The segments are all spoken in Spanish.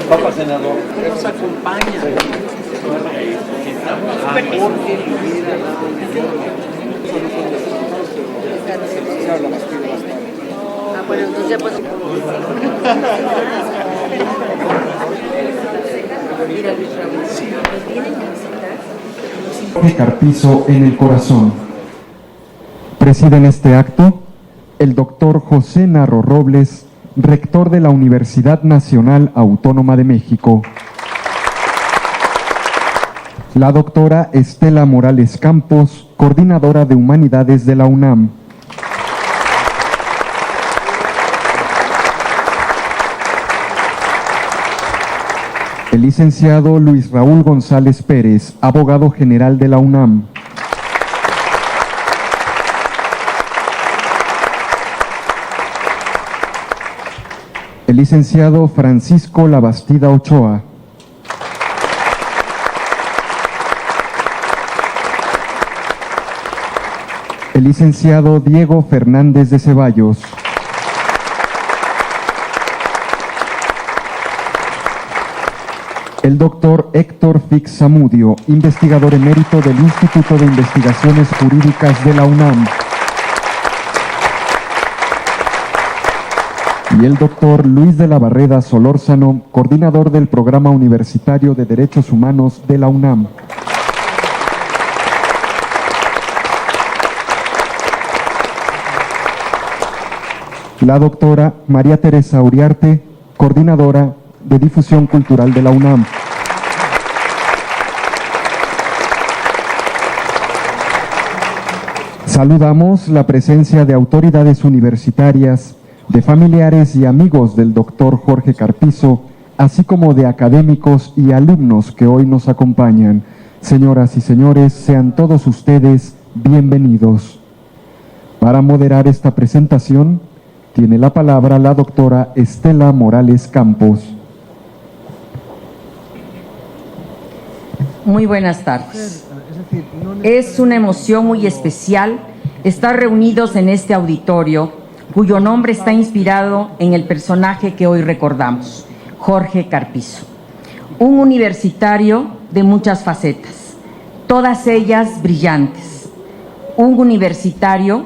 Papá senador, nos acompaña. Bueno, entonces pues... Jorge Carpizo en el corazón. Preside en este acto el doctor José Narro Robles, rector de la Universidad Nacional Autónoma de México. La doctora Estela Morales Campos, coordinadora de Humanidades de la UNAM. El licenciado Luis Raúl González Pérez, abogado general de la UNAM. El licenciado Francisco Labastida Ochoa. El licenciado Diego Fernández de Ceballos. El doctor Héctor Fix Zamudio, investigador emérito del Instituto de Investigaciones Jurídicas de la UNAM. Y el doctor Luis de la Barreda Solórzano, coordinador del Programa Universitario de Derechos Humanos de la UNAM. La doctora María Teresa Uriarte, coordinadora de Difusión Cultural de la UNAM. Saludamos la presencia de autoridades universitarias, de familiares y amigos del doctor Jorge Carpizo, así como de académicos y alumnos que hoy nos acompañan. Señoras y señores, sean todos ustedes bienvenidos. Para moderar esta presentación, tiene la palabra la doctora Estela Morales Campos. Muy buenas tardes. Es una emoción muy especial estar reunidos en este auditorio, cuyo nombre está inspirado en el personaje que hoy recordamos, Jorge Carpizo. Un universitario de muchas facetas, todas ellas brillantes. Un universitario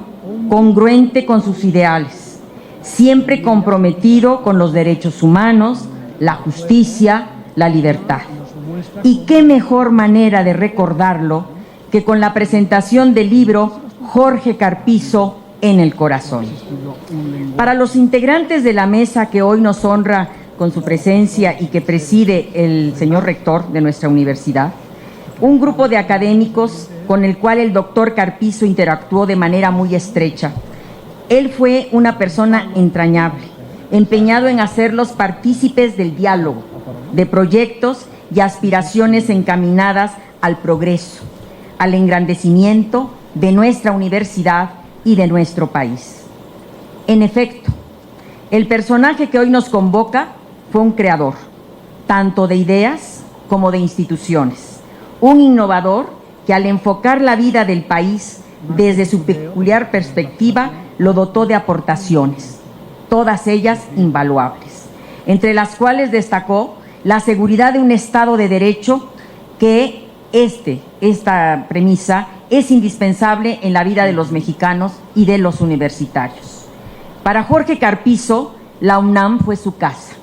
congruente con sus ideales, siempre comprometido con los derechos humanos, la justicia, la libertad. Y qué mejor manera de recordarlo que con la presentación del libro Jorge Carpizo en el corazón. Para los integrantes de la mesa que hoy nos honra con su presencia y que preside el señor rector de nuestra universidad, un grupo de académicos con el cual el doctor Carpizo interactuó de manera muy estrecha. Él fue una persona entrañable, empeñado en hacerlos partícipes del diálogo, de proyectos y aspiraciones encaminadas al progreso, al engrandecimiento de nuestra universidad y de nuestro país. En efecto, el personaje que hoy nos convoca fue un creador, tanto de ideas como de instituciones, un innovador que al enfocar la vida del país desde su peculiar perspectiva lo dotó de aportaciones, todas ellas invaluables, entre las cuales destacó la seguridad de un Estado de Derecho, que esta premisa es indispensable en la vida de los mexicanos y de los universitarios. Para Jorge Carpizo, la UNAM fue su casa.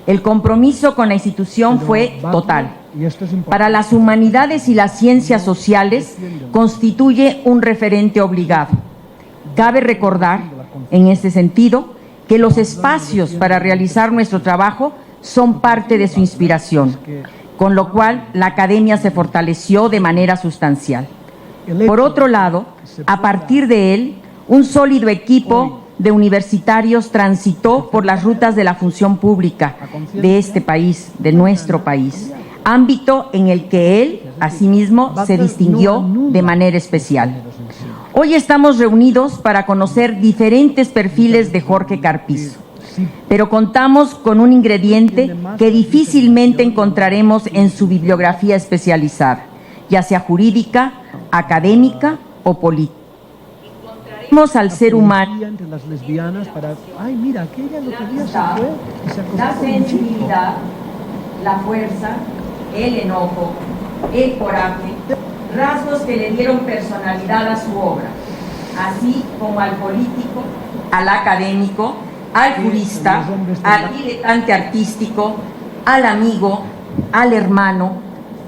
El compromiso con la institución fue total. Para las humanidades y las ciencias sociales, constituye un referente obligado. Cabe recordar, en este sentido, que los espacios para realizar nuestro trabajo son parte de su inspiración, con lo cual la academia se fortaleció de manera sustancial. Por otro lado, a partir de él, un sólido equipo de universitarios transitó por las rutas de la función pública de este país, de nuestro país, ámbito en el que él, asimismo, se distinguió de manera especial. Hoy estamos reunidos para conocer diferentes perfiles de Jorge Carpizo, pero contamos con un ingrediente que difícilmente encontraremos en su bibliografía especializada, ya sea jurídica, académica o política. Encontraremos al ser humano entre las lesbianas para, ay, mira, aquella lo que se fue y se acostó la con un chico. sensibilidad, la fuerza, el enojo, el coraje, rasgos que le dieron personalidad a su obra, así como al político, al académico, al jurista, al diletante artístico, al amigo, al hermano,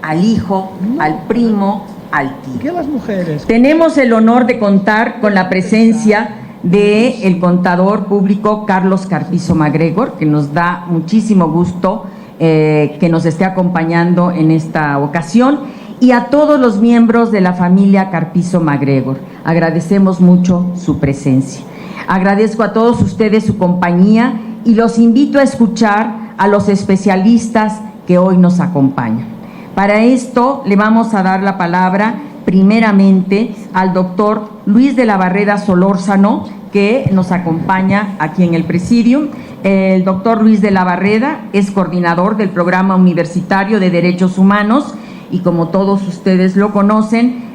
al hijo, al primo, al tío. ¿Qué las mujeres? Tenemos el honor de contar con la presencia del contador público Carlos Carpizo MacGregor, que nos da muchísimo gusto que nos esté acompañando en esta ocasión, y a todos los miembros de la familia Carpizo MacGregor. Agradecemos mucho su presencia. Agradezco a todos ustedes su compañía y los invito a escuchar a los especialistas que hoy nos acompañan. Para esto le vamos a dar la palabra primeramente al doctor Luis de la Barrera Solórzano, que nos acompaña aquí en el presidium. El doctor Luis de la Barrera es coordinador del Programa Universitario de Derechos Humanos y, como todos ustedes lo conocen,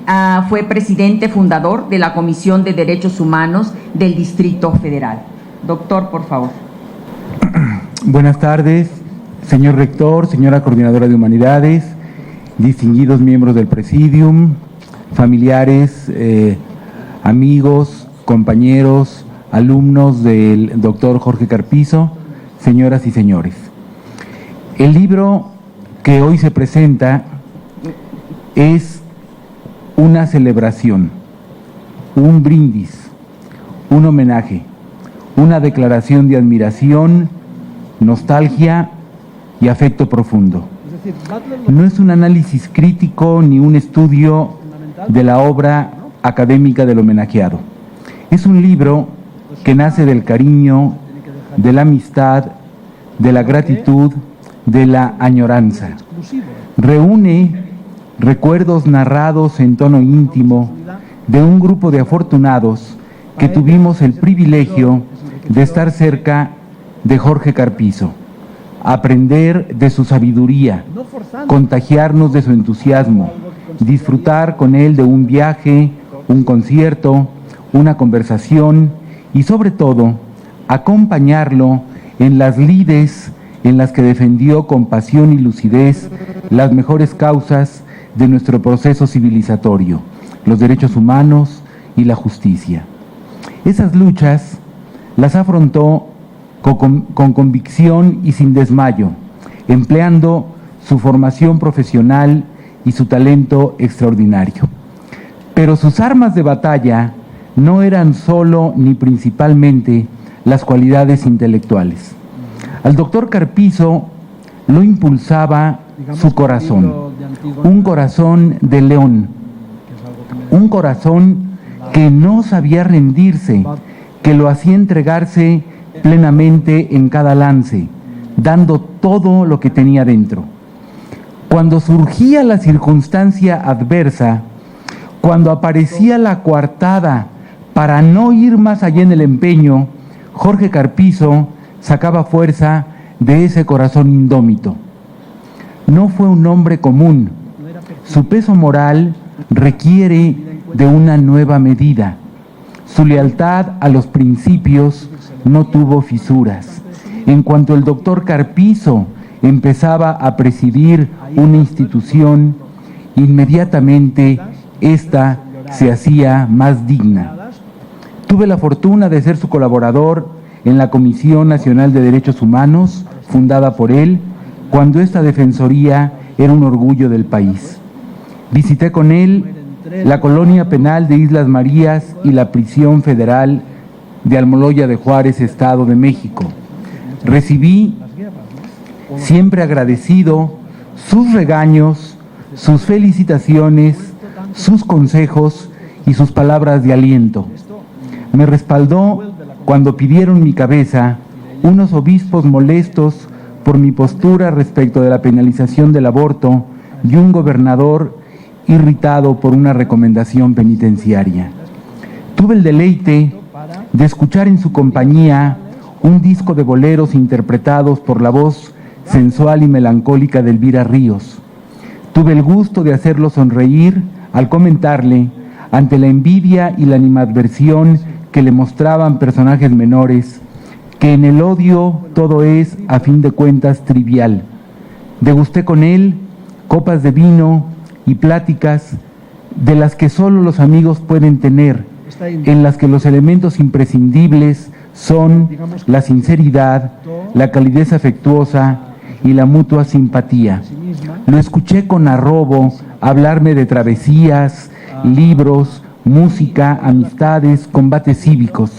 fue presidente fundador de la Comisión de Derechos Humanos del Distrito Federal. Doctor, por favor. Buenas tardes, señor rector, señora coordinadora de humanidades, distinguidos miembros del presidium, familiares, amigos, compañeros, alumnos del doctor Jorge Carpizo, señoras y señores. El libro que hoy se presenta es una celebración, un brindis, un homenaje, una declaración de admiración, nostalgia y afecto profundo. No es un análisis crítico ni un estudio de la obra académica del homenajeado. Es un libro que nace del cariño, de la amistad, de la gratitud, de la añoranza. Reúne recuerdos narrados en tono íntimo de un grupo de afortunados que tuvimos el privilegio de estar cerca de Jorge Carpizo, aprender de su sabiduría, contagiarnos de su entusiasmo, disfrutar con él de un viaje, un concierto, una conversación y sobre todo acompañarlo en las lides en las que defendió con pasión y lucidez las mejores causas de nuestro proceso civilizatorio, los derechos humanos y la justicia. Esas luchas las afrontó con convicción y sin desmayo, empleando su formación profesional y su talento extraordinario. Pero sus armas de batalla no eran solo ni principalmente las cualidades intelectuales. Al doctor Carpizo lo impulsaba su corazón, un corazón de león, un corazón que no sabía rendirse, que lo hacía entregarse plenamente en cada lance, dando todo lo que tenía dentro. Cuando surgía la circunstancia adversa, cuando aparecía la coartada para no ir más allá en el empeño, Jorge Carpizo sacaba fuerza de ese corazón indómito. No fue un hombre común. Su peso moral requiere de una nueva medida. Su lealtad a los principios no tuvo fisuras. En cuanto el doctor Carpizo empezaba a presidir una institución, inmediatamente ésta se hacía más digna. Tuve la fortuna de ser su colaborador en la Comisión Nacional de Derechos Humanos, fundada por él, cuando esta defensoría era un orgullo del país. Visité con él la colonia penal de Islas Marías y la prisión federal de Almoloya de Juárez, Estado de México. Recibí, siempre agradecido, sus regaños, sus felicitaciones, sus consejos y sus palabras de aliento. Me respaldó cuando pidieron mi cabeza unos obispos molestos por mi postura respecto de la penalización del aborto y un gobernador irritado por una recomendación penitenciaria. Tuve el deleite de escuchar en su compañía un disco de boleros interpretados por la voz sensual y melancólica de Elvira Ríos. Tuve el gusto de hacerlo sonreír al comentarle, ante la envidia y la animadversión que le mostraban personajes menores, que en el odio todo es, a fin de cuentas, trivial. Degusté con él copas de vino y pláticas de las que solo los amigos pueden tener, en las que los elementos imprescindibles son la sinceridad, la calidez afectuosa y la mutua simpatía. Lo escuché con arrobo hablarme de travesías, libros, música, amistades, combates cívicos.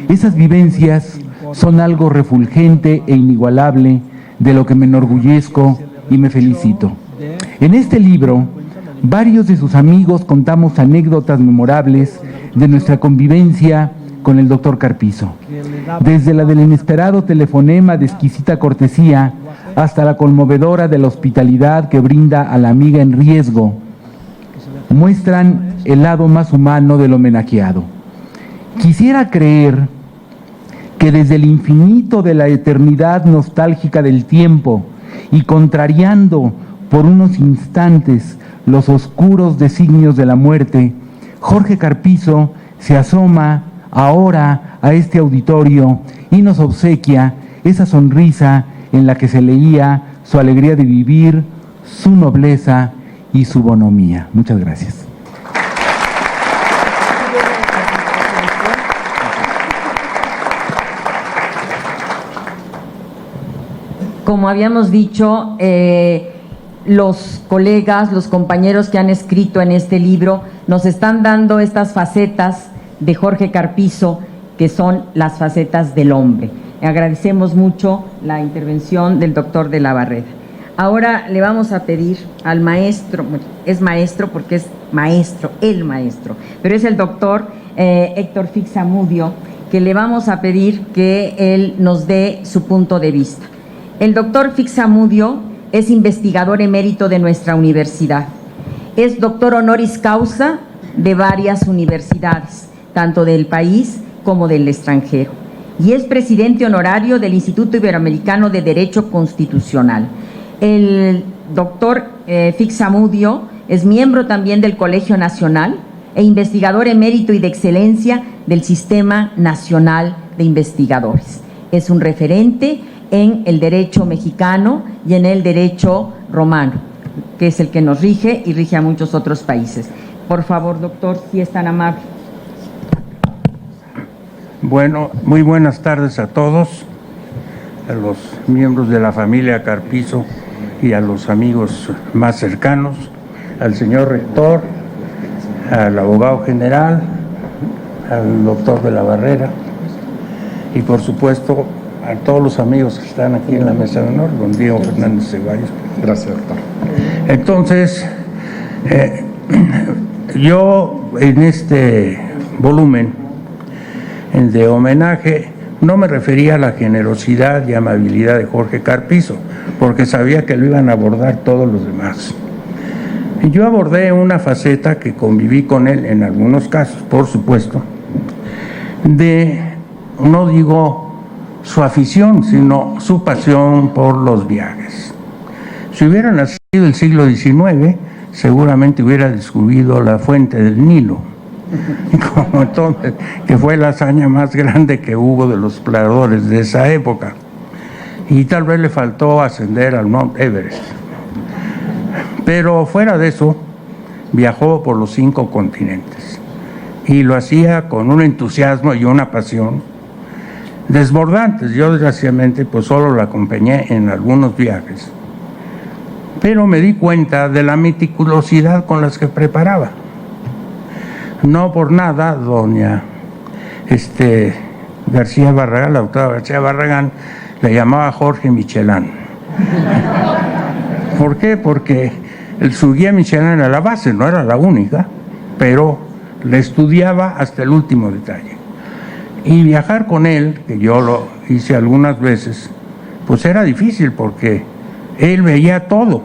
Esas vivencias son algo refulgente e inigualable, de lo que me enorgullezco y me felicito. En este libro, varios de sus amigos contamos anécdotas memorables de nuestra convivencia con el doctor Carpizo, desde la del inesperado telefonema de exquisita cortesía hasta la conmovedora de la hospitalidad que brinda a la amiga en riesgo. Muestran el lado más humano del homenajeado. Quisiera creer que desde el infinito de la eternidad nostálgica del tiempo y contrariando por unos instantes los oscuros designios de la muerte, Jorge Carpizo se asoma ahora a este auditorio y nos obsequia esa sonrisa en la que se leía su alegría de vivir, su nobleza y su bonomía. Muchas gracias. Como habíamos dicho, los colegas, los compañeros que han escrito en este libro nos están dando estas facetas de Jorge Carpizo, que son las facetas del hombre. Agradecemos mucho la intervención del doctor de la Barrera. Ahora le vamos a pedir al maestro, bueno, es maestro porque es maestro, el maestro, pero es el doctor Héctor Fix-Amudio, que le vamos a pedir que él nos dé su punto de vista. El doctor Fix-Amudio es investigador emérito de nuestra universidad. Es doctor honoris causa de varias universidades, tanto del país como del extranjero. Y es presidente honorario del Instituto Iberoamericano de Derecho Constitucional. El doctor Fix-Amudio es miembro también del Colegio Nacional e investigador emérito y de excelencia del Sistema Nacional de Investigadores. Es un referente en el derecho mexicano y en el derecho romano, que es el que nos rige y rige a muchos otros países. Por favor, doctor, si es tan amable. Bueno, muy buenas tardes a todos, a los miembros de la familia Carpizo y a los amigos más cercanos, al señor rector, al abogado general, al doctor de la Barrera y por supuesto a todos los amigos que están aquí en la mesa de honor, don Diego Fernández Ceballos. Gracias, doctor. Entonces, yo en este volumen de homenaje no me refería a la generosidad y amabilidad de Jorge Carpizo, porque sabía que lo iban a abordar todos los demás. Yo abordé una faceta que conviví con él en algunos casos, por supuesto, de, no digo su afición, sino su pasión por los viajes. Si hubiera nacido el siglo XIX, seguramente hubiera descubierto la fuente del Nilo, como entonces, que fue la hazaña más grande que hubo de los exploradores de esa época. Y tal vez le faltó ascender al Mount Everest. Pero fuera de eso, viajó por los 5 continentes. Y lo hacía con un entusiasmo y una pasión desbordantes. Yo desgraciadamente pues solo lo acompañé en algunos viajes, pero me di cuenta de la meticulosidad con las que preparaba. No por nada doña García Barragán, la doctora García Barragán, le llamaba Jorge Michelán, ¿Por qué? Porque su guía Michelin era la base, no era la única, pero le estudiaba hasta el último detalle. Y viajar con él, que yo lo hice algunas veces, pues era difícil porque él veía todo,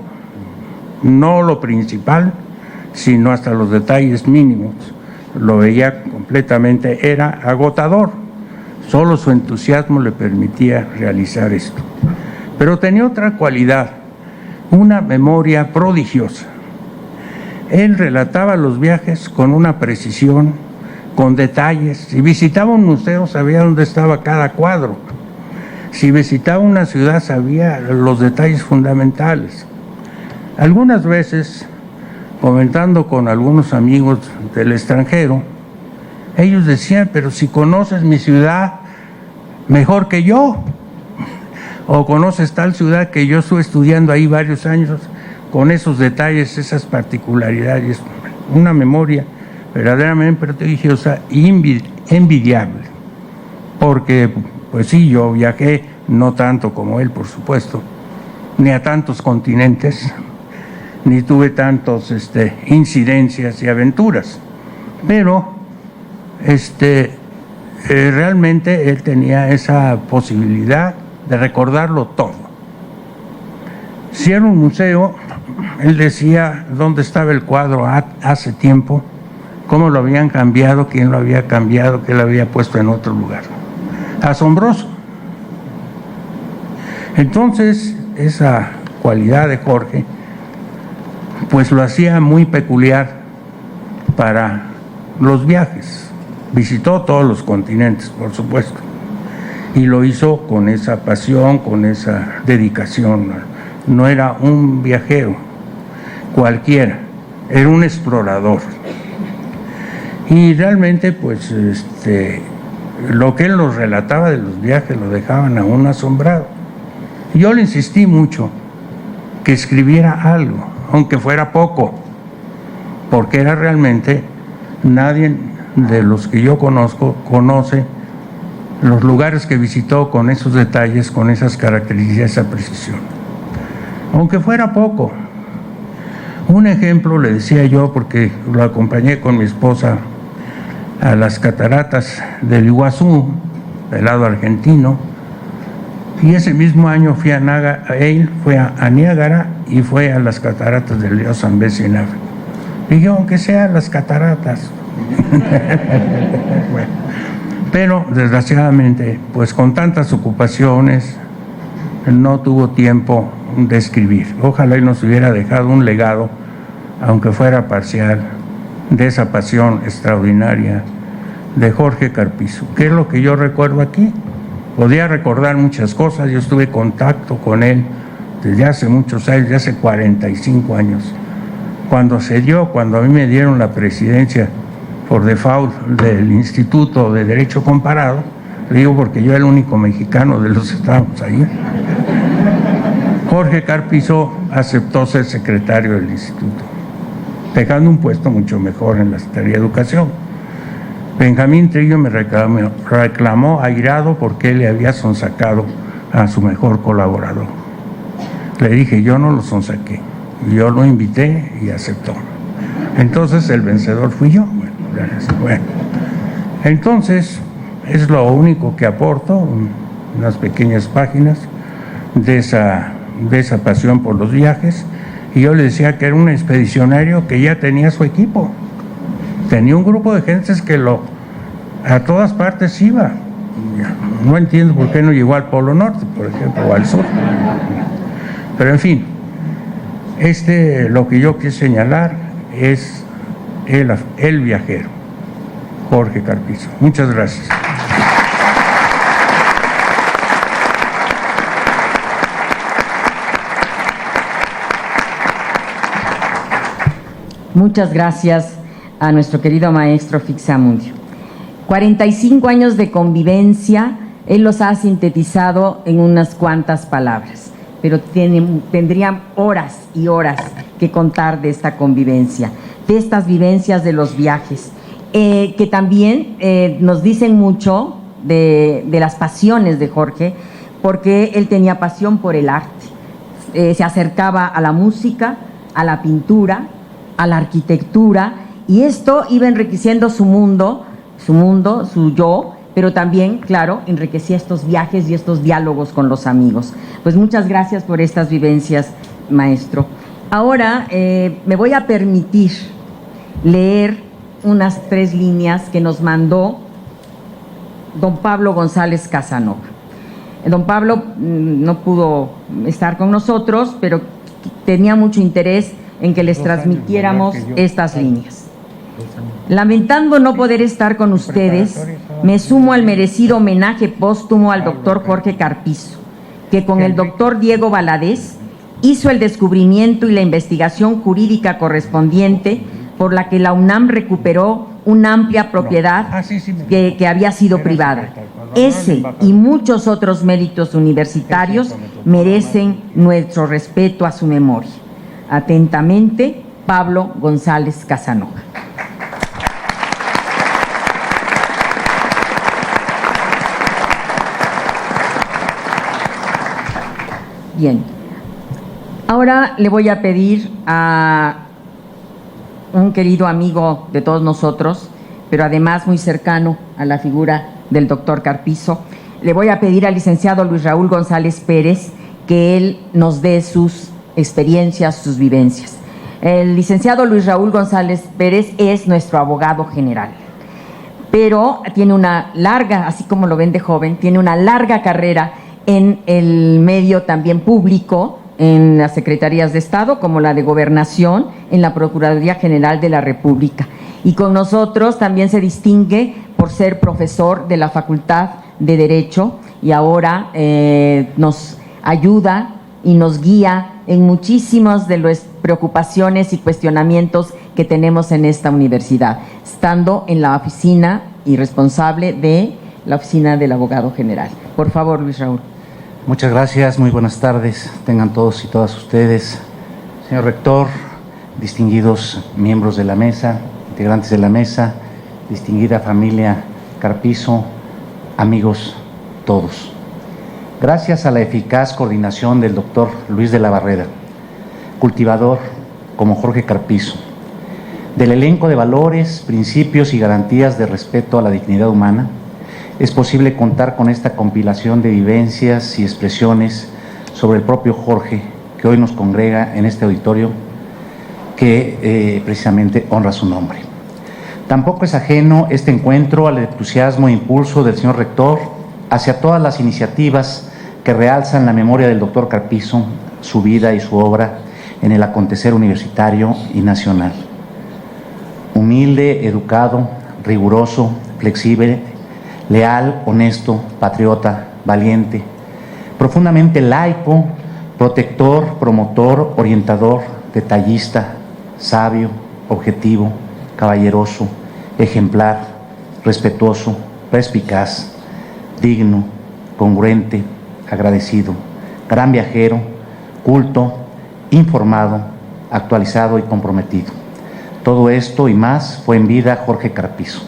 no lo principal, sino hasta los detalles mínimos. Lo veía completamente, era agotador. Solo su entusiasmo le permitía realizar esto. Pero tenía otra cualidad, una memoria prodigiosa. Él relataba los viajes con una precisión, con detalles. Si visitaba un museo, sabía dónde estaba cada cuadro. Si visitaba una ciudad, sabía los detalles fundamentales. Algunas veces, comentando con algunos amigos del extranjero, ellos decían, pero si conoces mi ciudad mejor que yo, o conoces tal ciudad que yo estuve estudiando ahí varios años, con esos detalles, esas particularidades, una memoria verdaderamente prodigiosa y envidiable, porque pues sí, yo viajé, no tanto como él, por supuesto, ni a tantos continentes, ni tuve tantos incidencias y aventuras, pero realmente él tenía esa posibilidad de recordarlo todo. Si era un museo, él decía dónde estaba el cuadro hace tiempo, cómo lo habían cambiado, quién lo había cambiado, quién lo había puesto en otro lugar. Asombroso. Entonces, esa cualidad de Jorge, pues lo hacía muy peculiar para los viajes. Visitó todos los continentes, por supuesto, y lo hizo con esa pasión, con esa dedicación. No era un viajero cualquiera, era un explorador. Y realmente, pues, lo que él nos relataba de los viajes lo dejaban a uno asombrado. Yo le insistí mucho que escribiera algo, aunque fuera poco, porque era realmente, nadie de los que yo conozco conoce los lugares que visitó con esos detalles, con esas características, esa precisión. Aunque fuera poco. Un ejemplo le decía yo, porque lo acompañé con mi esposa a las cataratas del Iguazú, del lado argentino, y ese mismo año fui a él fue a Niágara y fue a las cataratas del río Zambezi en África. Dije, aunque sean las cataratas. Bueno, pero desgraciadamente, pues con tantas ocupaciones, no tuvo tiempo de escribir. Ojalá él nos hubiera dejado un legado, aunque fuera parcial, de esa pasión extraordinaria de Jorge Carpizo. ¿Qué es lo que yo recuerdo aquí? Podía recordar muchas cosas. Yo estuve en contacto con él desde hace muchos años, desde hace 45 años. Cuando a mí me dieron la presidencia por default del Instituto de Derecho Comparado, le digo porque yo era el único mexicano de los que estábamos ahí, Jorge Carpizo aceptó ser secretario del instituto, dejando un puesto mucho mejor en la Secretaría de Educación. Benjamín Trillo me reclamó airado porque él le había sonsacado a su mejor colaborador. Le dije, yo no lo sonsaqué, yo lo invité y aceptó. Entonces el vencedor fui yo. Bueno, entonces es lo único que aporto, unas pequeñas páginas de esa pasión por los viajes. Y yo le decía que era un expedicionario que ya tenía su equipo. Tenía un grupo de gentes que a todas partes iba. No entiendo por qué no llegó al Polo Norte, por ejemplo, o al sur. Pero en fin, lo que yo quiero señalar es el viajero, Jorge Carpizo. Muchas gracias. Muchas gracias a nuestro querido maestro Fixamundio. 45 años de convivencia, él los ha sintetizado en unas cuantas palabras, pero tendrían horas y horas que contar de esta convivencia, de estas vivencias de los viajes, que también nos dicen mucho de las pasiones de Jorge, porque él tenía pasión por el arte. se acercaba a la música, a la pintura, a la arquitectura, y esto iba enriqueciendo su mundo, su yo, pero también, claro, enriquecía estos viajes y estos diálogos con los amigos. Pues muchas gracias por estas vivencias, maestro. Ahora me voy a permitir leer unas 3 líneas que nos mandó don Pablo González Casanova. Don Pablo no pudo estar con nosotros, pero tenía mucho interés en que les transmitiéramos estas líneas. Lamentando no poder estar con ustedes, me sumo al merecido homenaje póstumo al doctor Jorge Carpizo, que con el doctor Diego Valadez hizo el descubrimiento y la investigación jurídica correspondiente por la que la UNAM recuperó una amplia propiedad que había sido privada. Ese y muchos otros méritos universitarios merecen nuestro respeto a su memoria. Atentamente, Pablo González Casanova. Bien, ahora le voy a pedir a un querido amigo de todos nosotros, pero además muy cercano a la figura del doctor Carpizo, le voy a pedir al licenciado Luis Raúl González Pérez que él nos dé sus experiencias, sus vivencias. El licenciado Luis Raúl González Pérez es nuestro abogado general, pero tiene una larga, así como lo ven de joven, tiene una larga carrera en el medio también público, en las Secretarías de Estado, como la de Gobernación, en la Procuraduría General de la República. Y con nosotros también se distingue por ser profesor de la Facultad de Derecho y ahora nos ayuda y nos guía en muchísimas de las preocupaciones y cuestionamientos que tenemos en esta universidad, estando en la oficina y responsable de la oficina del abogado general. Por favor, Luis Raúl. Muchas gracias, muy buenas tardes, tengan todos y todas ustedes. Señor rector, distinguidos miembros de la mesa, integrantes de la mesa, distinguida familia Carpizo, amigos todos. Gracias a la eficaz coordinación del doctor Luis de la Barrera, cultivador como Jorge Carpizo, del elenco de valores, principios y garantías de respeto a la dignidad humana, es posible contar con esta compilación de vivencias y expresiones sobre el propio Jorge, que hoy nos congrega en este auditorio, que precisamente honra su nombre. Tampoco es ajeno este encuentro al entusiasmo e impulso del señor rector hacia todas las iniciativas que realzan la memoria del doctor Carpizo, su vida y su obra en el acontecer universitario y nacional. Humilde, educado, riguroso, flexible, leal, honesto, patriota, valiente, profundamente laico, protector, promotor, orientador, detallista, sabio, objetivo, caballeroso, ejemplar, respetuoso, perspicaz, digno, congruente, agradecido, gran viajero, culto, informado, actualizado y comprometido. Todo esto y más fue en vida Jorge Carpizo.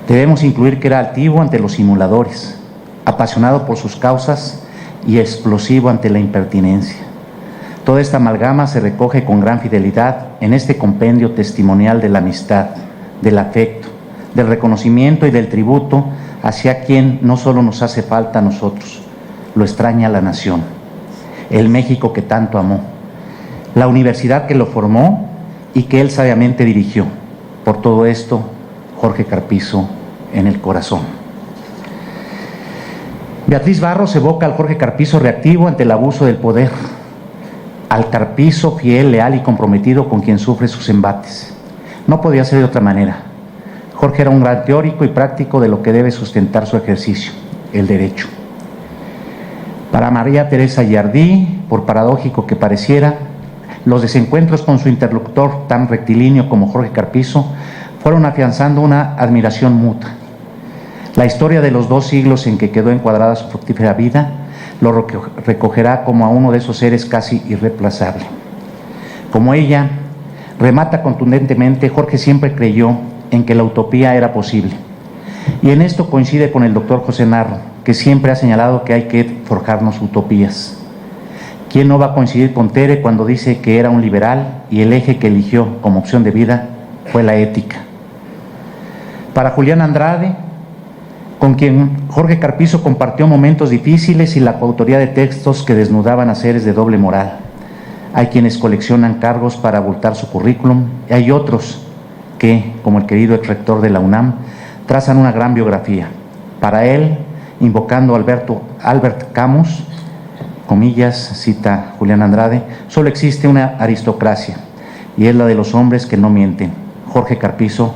Debemos incluir que era altivo ante los simuladores, apasionado por sus causas y explosivo ante la impertinencia. Toda esta amalgama se recoge con gran fidelidad en este compendio testimonial de la amistad, del afecto, del reconocimiento y del tributo hacia quien no solo nos hace falta a nosotros, lo extraña la nación, el México que tanto amó, la universidad que lo formó y que él sabiamente dirigió. Por todo esto, Jorge Carpizo en el corazón. Beatriz Barros evoca al Jorge Carpizo reactivo ante el abuso del poder, al Carpizo fiel, leal y comprometido con quien sufre sus embates. No podía ser de otra manera. Jorge era un gran teórico y práctico de lo que debe sustentar su ejercicio, el derecho. Para María Teresa Yardí, por paradójico que pareciera, los desencuentros con su interlocutor tan rectilíneo como Jorge Carpizo fueron afianzando una admiración mutua. La historia de los 2 siglos en que quedó encuadrada su fructífera vida lo recogerá como a uno de esos seres casi irreemplazable. Como ella remata contundentemente, Jorge siempre creyó en que la utopía era posible. Y en esto coincide con el doctor José Narro, que siempre ha señalado que hay que forjarnos utopías. ¿Quién no va a coincidir con Tere cuando dice que era un liberal y el eje que eligió como opción de vida fue la ética? Para Julián Andrade, con quien Jorge Carpizo compartió momentos difíciles y la coautoría de textos que desnudaban a seres de doble moral. Hay quienes coleccionan cargos para abultar su currículum y hay otros que, como el querido exrector de la UNAM, trazan una gran biografía. Para él, invocando a Albert Camus, comillas, cita Julián Andrade, solo existe una aristocracia y es la de los hombres que no mienten. Jorge Carpizo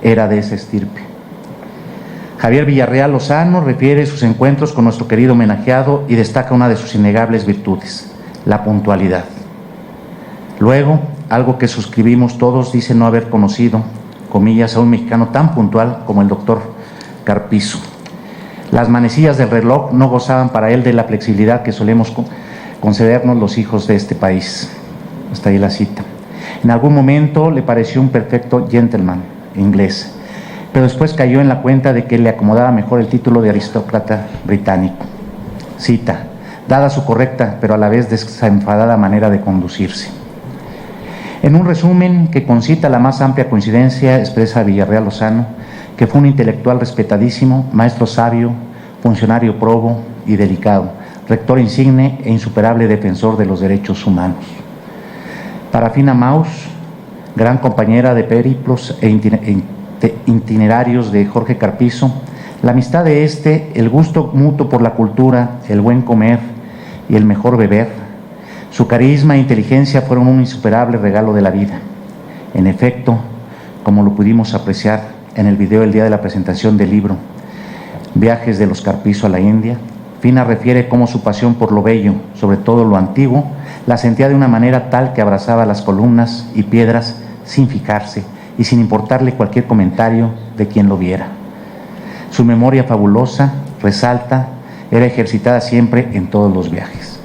era de esa estirpe. Javier Villarreal Lozano refiere sus encuentros con nuestro querido homenajeado y destaca una de sus innegables virtudes, la puntualidad. Luego, algo que suscribimos todos, dice no haber conocido, comillas, a un mexicano tan puntual como el doctor Carpizo. Las manecillas del reloj no gozaban para él de la flexibilidad que solemos concedernos los hijos de este país. Hasta ahí la cita. En algún momento le pareció un perfecto gentleman inglés, pero después cayó en la cuenta de que le acomodaba mejor el título de aristócrata británico. Cita, dada su correcta pero a la vez desenfadada manera de conducirse. En un resumen que concita la más amplia coincidencia, expresa Villarreal Lozano que fue un intelectual respetadísimo, maestro sabio, funcionario probo y delicado, rector insigne e insuperable defensor de los derechos humanos. Para Fina Maus, gran compañera de periplos e itinerarios de Jorge Carpizo, la amistad de el gusto mutuo por la cultura, el buen comer y el mejor beber, su carisma e inteligencia fueron un insuperable regalo de la vida. En efecto, como lo pudimos apreciar en el video el día de la presentación del libro Viajes de los Carpizo a la India, Fina refiere cómo su pasión por lo bello, sobre todo lo antiguo, la sentía de una manera tal que abrazaba las columnas y piedras sin fijarse y sin importarle cualquier comentario de quien lo viera. Su memoria fabulosa, resalta, era ejercitada siempre en todos los viajes.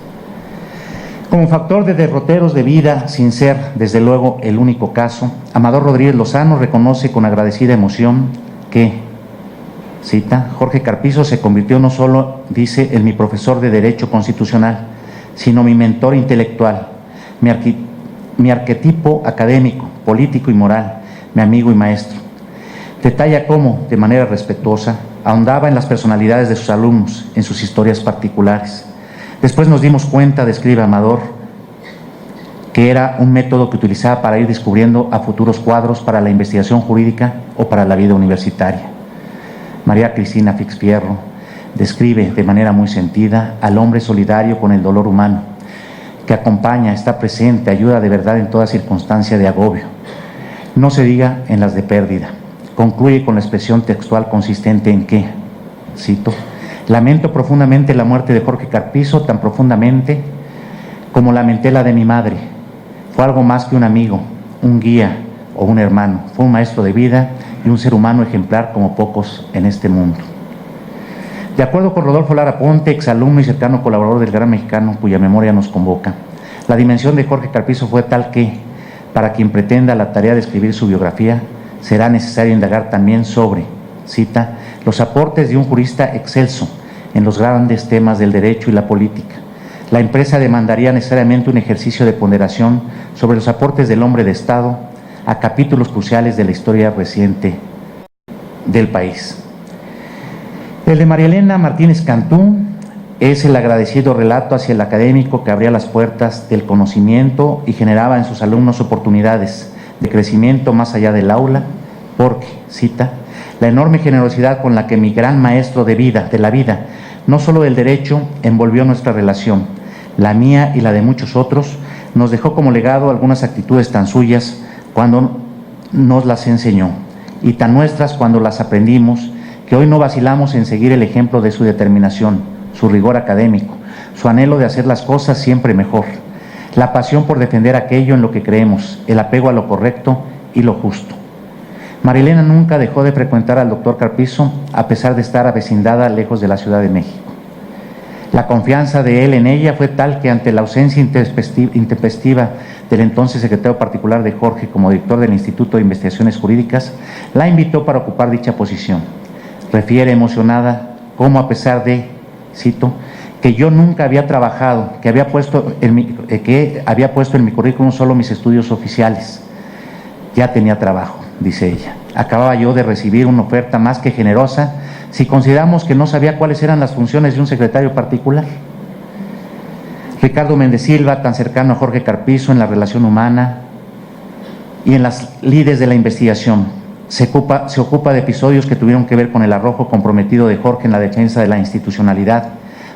Como factor de derroteros de vida, sin ser, desde luego, el único caso, Amador Rodríguez Lozano reconoce con agradecida emoción que, cita, Jorge Carpizo se convirtió no solo, dice, en mi profesor de Derecho Constitucional, sino mi mentor intelectual, mi arquetipo académico, político y moral, mi amigo y maestro. Detalla cómo, de manera respetuosa, ahondaba en las personalidades de sus alumnos, en sus historias particulares. Después nos dimos cuenta, describe Amador, que era un método que utilizaba para ir descubriendo a futuros cuadros para la investigación jurídica o para la vida universitaria. María Cristina Fix-Fierro describe de manera muy sentida al hombre solidario con el dolor humano, que acompaña, está presente, ayuda de verdad en toda circunstancia de agobio. No se diga en las de pérdida. Concluye con la expresión textual consistente en que, cito, lamento profundamente la muerte de Jorge Carpizo, tan profundamente como lamenté la de mi madre. Fue algo más que un amigo, un guía o un hermano. Fue un maestro de vida y un ser humano ejemplar como pocos en este mundo. De acuerdo con Rodolfo Lara Ponte, exalumno y cercano colaborador del Gran Mexicano, cuya memoria nos convoca, la dimensión de Jorge Carpizo fue tal que, para quien pretenda la tarea de escribir su biografía, será necesario indagar también sobre, cita, los aportes de un jurista excelso en los grandes temas del derecho y la política. La empresa demandaría necesariamente un ejercicio de ponderación sobre los aportes del hombre de Estado a capítulos cruciales de la historia reciente del país. El de María Elena Martínez Cantú es el agradecido relato hacia el académico que abría las puertas del conocimiento y generaba en sus alumnos oportunidades de crecimiento más allá del aula, porque, cita, la enorme generosidad con la que mi gran maestro de la vida, no solo del derecho, envolvió nuestra relación, la mía y la de muchos otros, nos dejó como legado algunas actitudes tan suyas cuando nos las enseñó, y tan nuestras cuando las aprendimos, que hoy no vacilamos en seguir el ejemplo de su determinación, su rigor académico, su anhelo de hacer las cosas siempre mejor, la pasión por defender aquello en lo que creemos, el apego a lo correcto y lo justo. María Elena nunca dejó de frecuentar al doctor Carpizo, a pesar de estar avecindada lejos de la Ciudad de México. La confianza de él en ella fue tal que ante la ausencia intempestiva del entonces secretario particular de Jorge como director del Instituto de Investigaciones Jurídicas, la invitó para ocupar dicha posición. Refiere emocionada cómo, a pesar de, cito, que yo nunca había trabajado, que había puesto en mi currículum solo mis estudios oficiales. Ya tenía trabajo, dice ella. Acababa yo de recibir una oferta más que generosa si consideramos que no sabía cuáles eran las funciones de un secretario particular. Ricardo Méndez Silva, tan cercano a Jorge Carpizo en la relación humana y en las lides de la investigación, se ocupa de episodios que tuvieron que ver con el arrojo comprometido de Jorge en la defensa de la institucionalidad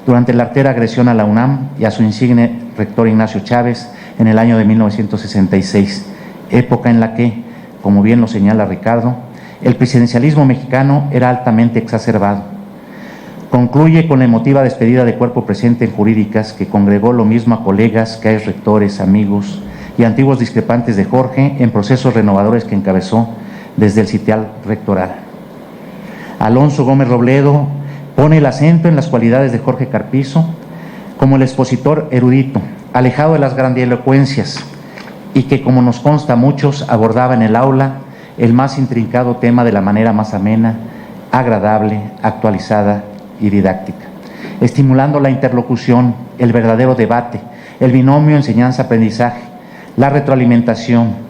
durante la artera agresión a la UNAM y a su insigne rector Ignacio Chávez en el año de 1966, época en la que, como bien lo señala Ricardo, el presidencialismo mexicano era altamente exacerbado. Concluye con la emotiva despedida de cuerpo presente en Jurídicas, que congregó lo mismo a colegas que a rectores, amigos y antiguos discrepantes de Jorge en procesos renovadores que encabezó desde el sitial rectoral. Alonso Gómez Robledo pone el acento en las cualidades de Jorge Carpizo como el expositor erudito, alejado de las grandilocuencias y que, como nos consta a muchos, abordaba en el aula el más intrincado tema de la manera más amena, agradable, actualizada y didáctica, estimulando la interlocución, el verdadero debate, el binomio enseñanza-aprendizaje, la retroalimentación.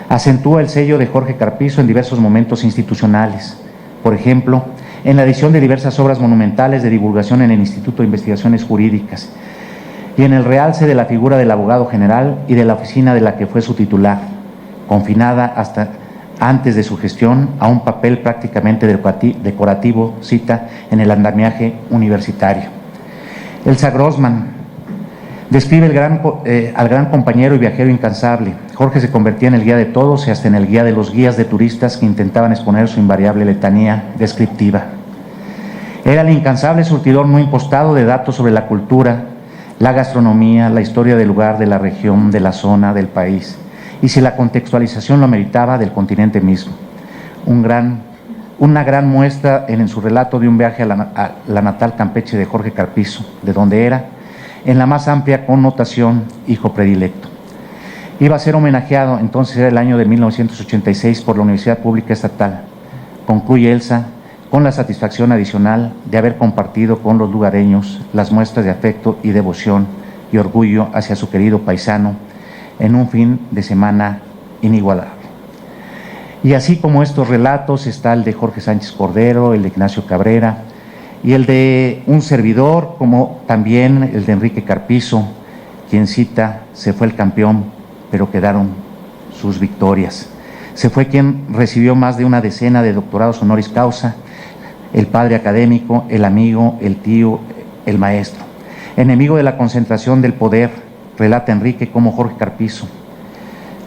Acentúa el sello de Jorge Carpizo en diversos momentos institucionales, por ejemplo, en la edición de diversas obras monumentales de divulgación en el Instituto de Investigaciones Jurídicas y en el realce de la figura del abogado general y de la oficina de la que fue su titular, confinada hasta antes de su gestión a un papel prácticamente decorativo, cita, en el andamiaje universitario. Elsa Grossman describe al gran compañero y viajero incansable. Jorge se convertía en el guía de todos y hasta en el guía de los guías de turistas que intentaban exponer su invariable letanía descriptiva. Era el incansable surtidor no impostado de datos sobre la cultura, la gastronomía, la historia del lugar, de la región, de la zona, del país, y si la contextualización lo meritaba, del continente mismo. Una gran muestra en su relato de un viaje a la natal Campeche de Jorge Carpizo, de donde era, en la más amplia connotación, hijo predilecto. Iba a ser homenajeado, entonces era el año de 1986, por la Universidad Pública Estatal. Concluye Elsa con la satisfacción adicional de haber compartido con los lugareños las muestras de afecto y devoción y orgullo hacia su querido paisano en un fin de semana inigualable. Y así como estos relatos está el de Jorge Sánchez Cordero, el de Ignacio Cabrera y el de un servidor, como también el de Enrique Carpizo, quien cita: se fue el campeón, pero quedaron sus victorias. Se fue quien recibió más de una decena de doctorados honoris causa, el padre académico, el amigo, el tío, el maestro. Enemigo de la concentración del poder, relata Enrique como Jorge Carpizo,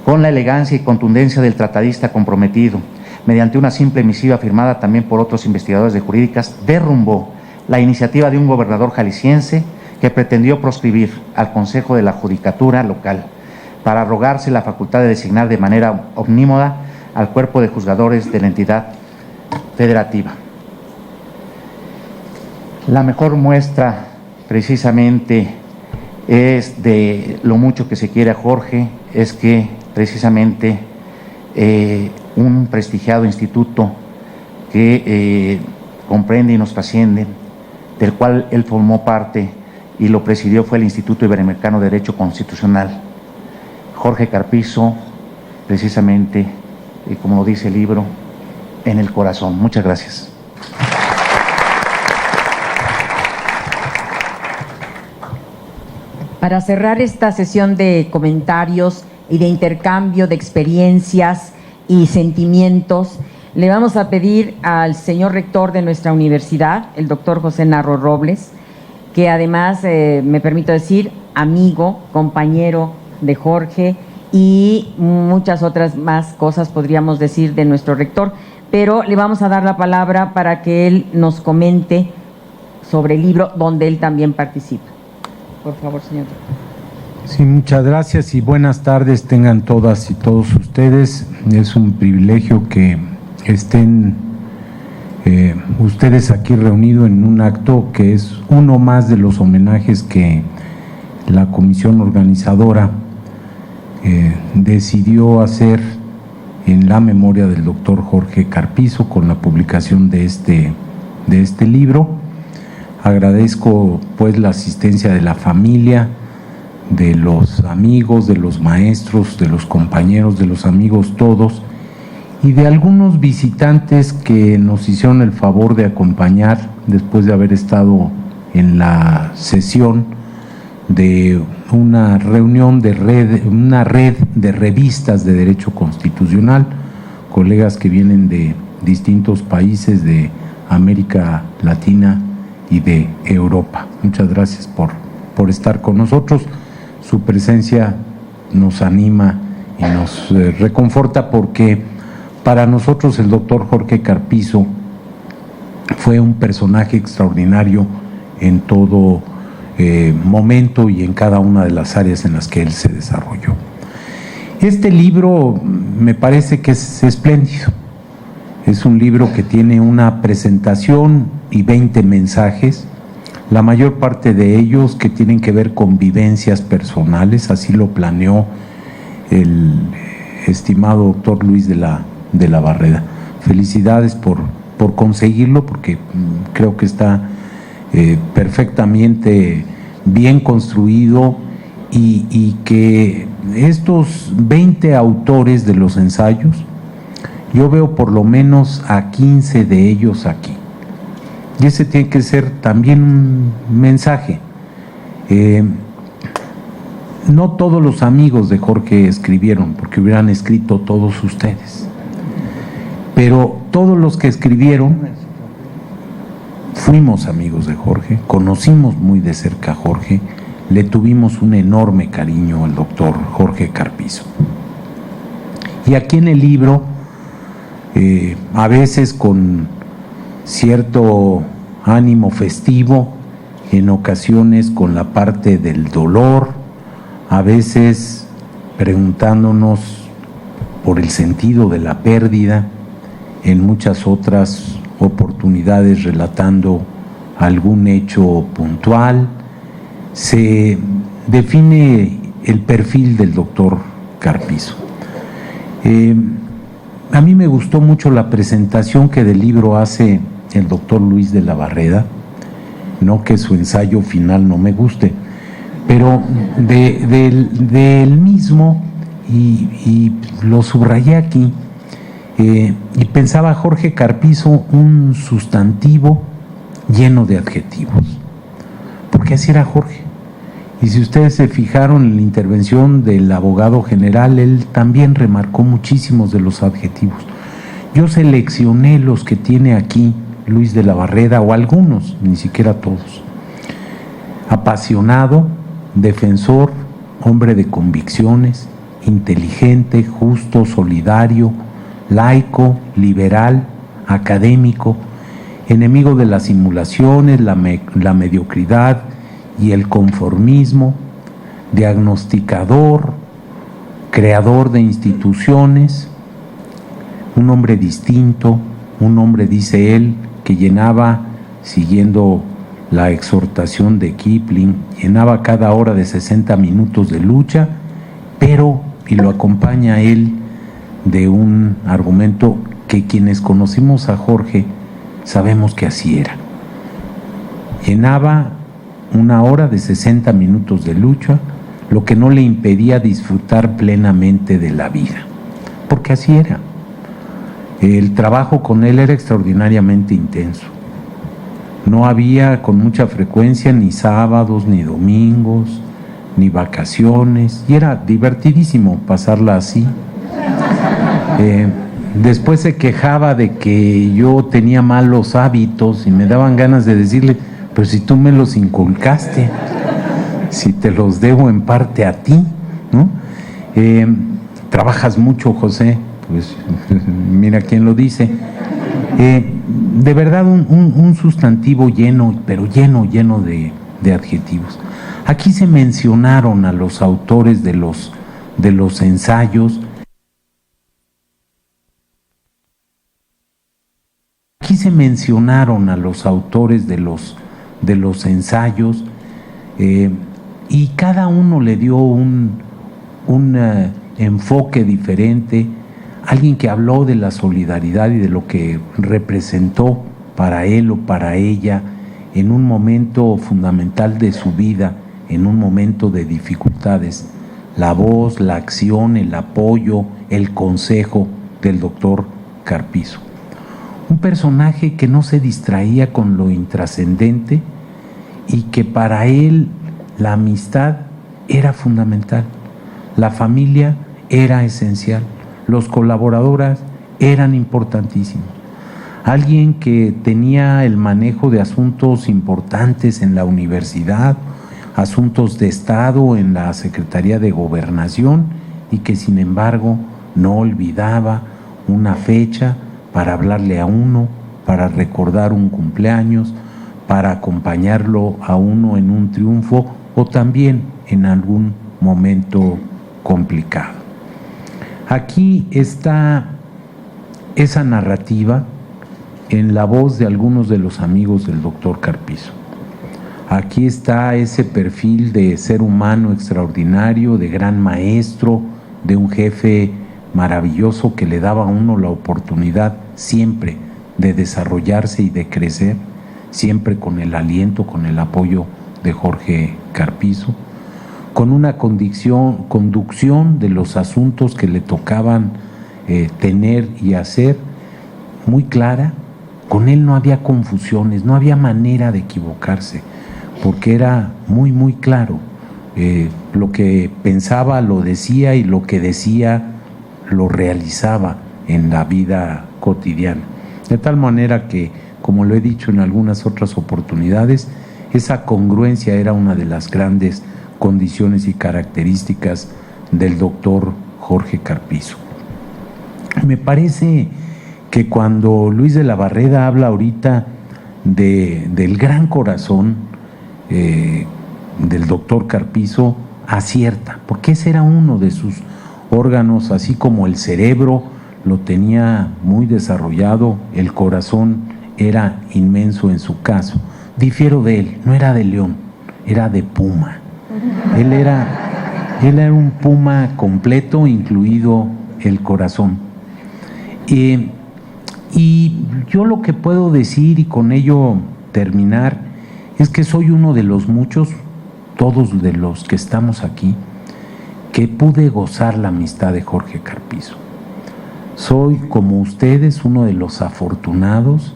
con la elegancia y contundencia del tratadista comprometido, mediante una simple misiva firmada también por otros investigadores de Jurídicas, derrumbó la iniciativa de un gobernador jalisciense que pretendió proscribir al Consejo de la Judicatura local para arrogarse la facultad de designar de manera omnímoda al cuerpo de juzgadores de la entidad federativa. La mejor muestra, precisamente, es de lo mucho que se quiere a Jorge, es que precisamente un prestigiado instituto que comprende y nos trasciende, del cual él formó parte y lo presidió, fue el Instituto Iberoamericano de Derecho Constitucional. Jorge Carpizo, precisamente, como lo dice el libro, en el corazón. Muchas gracias. Para cerrar esta sesión de comentarios y de intercambio de experiencias y sentimientos, le vamos a pedir al señor rector de nuestra universidad, el doctor José Narro Robles, que además, me permito decir, amigo, compañero de Jorge y muchas otras más cosas podríamos decir de nuestro rector, pero le vamos a dar la palabra para que él nos comente sobre el libro donde él también participa. Por favor, señor. Sí, muchas gracias y buenas tardes tengan todas y todos ustedes. Es un privilegio que estén ustedes aquí reunidos en un acto que es uno más de los homenajes que la comisión organizadora decidió hacer en la memoria del doctor Jorge Carpizo con la publicación de este libro. Agradezco pues la asistencia de la familia, de los amigos, de los maestros, de los compañeros, de los amigos todos, y de algunos visitantes que nos hicieron el favor de acompañar después de haber estado en la sesión de una reunión de red, una red de revistas de Derecho Constitucional, colegas que vienen de distintos países de América Latina y de Europa. Muchas gracias por estar con nosotros. Su presencia nos anima y nos reconforta, porque para nosotros el doctor Jorge Carpizo fue un personaje extraordinario en todo momento y en cada una de las áreas en las que él se desarrolló. Este libro me parece que es espléndido. Es un libro que tiene una presentación y 20 mensajes, la mayor parte de ellos que tienen que ver con vivencias personales. Así lo planeó el estimado doctor Luis de la Barreda. Felicidades por conseguirlo, porque creo que está perfectamente bien construido, y que estos 20 autores de los ensayos, yo veo por lo menos a 15 de ellos aquí. Y ese tiene que ser también un mensaje. No todos los amigos de Jorge escribieron, porque hubieran escrito todos ustedes. Pero todos los que escribieron fuimos amigos de Jorge, conocimos muy de cerca a Jorge, le tuvimos un enorme cariño al doctor Jorge Carpizo. Y aquí en el libro, a veces con cierto ánimo festivo, en ocasiones con la parte del dolor, a veces preguntándonos por el sentido de la pérdida, en muchas otras oportunidades relatando algún hecho puntual, se define el perfil del doctor Carpizo. A mí me gustó mucho la presentación que del libro hace el doctor Luis de la Barreda, no que su ensayo final no me guste, pero de él mismo, y lo subrayé aquí, y pensaba Jorge Carpizo un sustantivo lleno de adjetivos, porque así era Jorge. Y si ustedes se fijaron en la intervención del abogado general, él también remarcó muchísimos de los adjetivos. Yo seleccioné los que tiene aquí Luis de la Barreda, o algunos, ni siquiera todos. Apasionado, defensor, hombre de convicciones, inteligente, justo, solidario, laico, liberal, académico, enemigo de las simulaciones, la mediocridad y el conformismo, diagnosticador, creador de instituciones, un hombre distinto, un hombre, dice él, que llenaba, siguiendo la exhortación de Kipling, llenaba cada hora de 60 minutos de lucha, pero, y lo acompaña él de un argumento que quienes conocimos a Jorge sabemos que así era. Llenaba una hora de 60 minutos de lucha, lo que no le impedía disfrutar plenamente de la vida, porque así era. El trabajo con él era extraordinariamente intenso. No había con mucha frecuencia ni sábados, ni domingos, ni vacaciones, y era divertidísimo pasarla así. Después se quejaba de que yo tenía malos hábitos y me daban ganas de decirle: pero si tú me los inculcaste, si te los debo en parte a ti, ¿no? Trabajas mucho, José, pues mira quién lo dice. De verdad un sustantivo lleno, pero lleno de adjetivos. Aquí se mencionaron a los autores de los ensayos. Aquí se mencionaron a los autores de los ensayos, y cada uno le dio un enfoque diferente. Alguien que habló de la solidaridad y de lo que representó para él o para ella en un momento fundamental de su vida, en un momento de dificultades, la voz, la acción, el apoyo, el consejo del doctor Carpizo. Un personaje que no se distraía con lo intrascendente y que para él la amistad era fundamental, la familia era esencial, los colaboradores eran importantísimos. Alguien que tenía el manejo de asuntos importantes en la universidad, asuntos de Estado en la Secretaría de Gobernación y que sin embargo no olvidaba una fecha para hablarle a uno, para recordar un cumpleaños, para acompañarlo a uno en un triunfo o también en algún momento complicado. Aquí está esa narrativa en la voz de algunos de los amigos del doctor Carpizo. Aquí está ese perfil de ser humano extraordinario, de gran maestro, de un jefe maravilloso que le daba a uno la oportunidad siempre de desarrollarse y de crecer, siempre con el aliento, con el apoyo de Jorge Carpizo, con una conducción de los asuntos que le tocaban tener y hacer muy clara. Con él no había confusiones, no había manera de equivocarse, porque era muy, muy claro. Lo que pensaba lo decía y lo que decía lo realizaba en la vida cotidiana. De tal manera que, como lo he dicho en algunas otras oportunidades, esa congruencia era una de las grandes condiciones y características del doctor Jorge Carpizo. Me parece que cuando Luis de la Barreda habla ahorita del gran corazón del doctor Carpizo, acierta, porque ese era uno de sus órganos, así como el cerebro lo tenía muy desarrollado, el corazón era inmenso en su caso. Difiero de él, no era de león, era de puma. Él era un puma completo, incluido el corazón. Y yo lo que puedo decir, y con ello terminar, es que soy uno de los muchos, todos de los que estamos aquí, que pude gozar la amistad de Jorge Carpizo. Soy, como ustedes, uno de los afortunados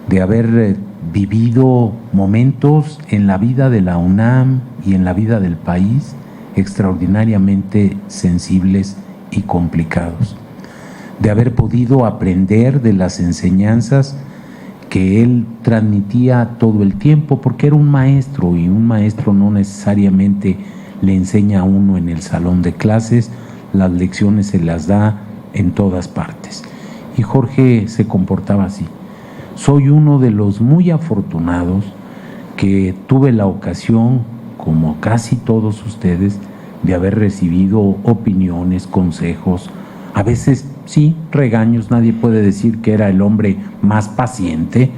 de haber vivido momentos en la vida de la UNAM y en la vida del país extraordinariamente sensibles y complicados, de haber podido aprender de las enseñanzas que él transmitía todo el tiempo, porque era un maestro, y un maestro no necesariamente le enseña a uno en el salón de clases, las lecciones se las da en todas partes. Y Jorge se comportaba así. Soy uno de los muy afortunados que tuve la ocasión, como casi todos ustedes, de haber recibido opiniones, consejos, a veces sí, regaños. Nadie puede decir que era el hombre más paciente,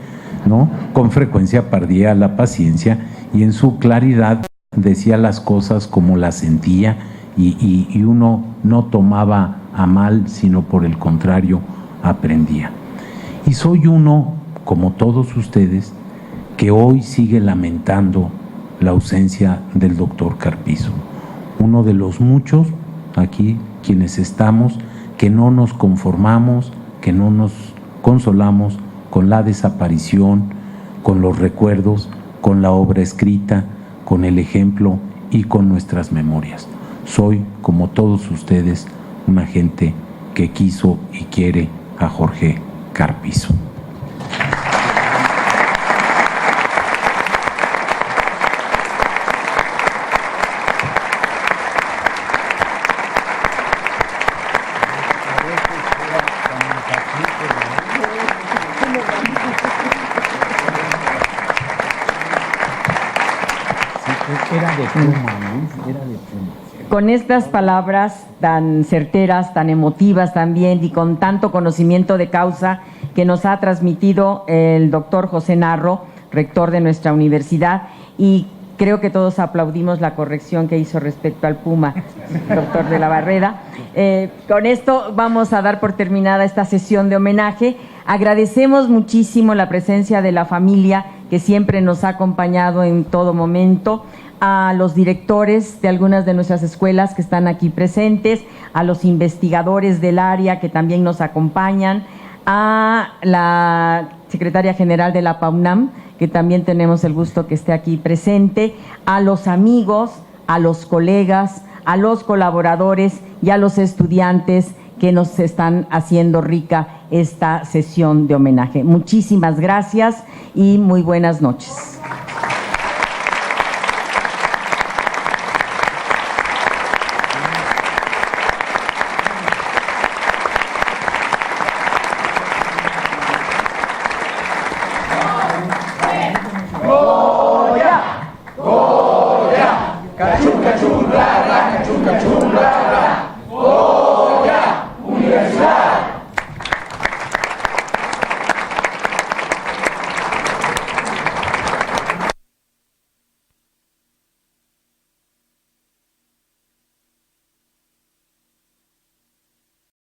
¿no? Con frecuencia perdía la paciencia y en su claridad decía las cosas como las sentía y uno no tomaba a mal, sino por el contrario, aprendía. Y soy uno, como todos ustedes, que hoy sigue lamentando la ausencia del doctor Carpizo. Uno de los muchos aquí, quienes estamos, que no nos conformamos, que no nos consolamos con la desaparición, con los recuerdos, con la obra escrita, con el ejemplo y con nuestras memorias. Soy, como todos ustedes, una gente que quiso y quiere a Jorge Carpizo. Con estas palabras tan certeras, tan emotivas también, y con tanto conocimiento de causa que nos ha transmitido el doctor José Narro, rector de nuestra universidad, y creo que todos aplaudimos la corrección que hizo respecto al Puma, doctor de la Barreda. Con esto vamos a dar por terminada esta sesión de homenaje. Agradecemos muchísimo la presencia de la familia que siempre nos ha acompañado en todo momento, a los directores de algunas de nuestras escuelas que están aquí presentes, a los investigadores del área que también nos acompañan, a la secretaria general de la PAUNAM, que también tenemos el gusto que esté aquí presente, a los amigos, a los colegas, a los colaboradores y a los estudiantes que nos están haciendo rica esta sesión de homenaje. Muchísimas gracias y muy buenas noches. Cachun, cachun, ra, ra, cachun, cachun, ra, ra.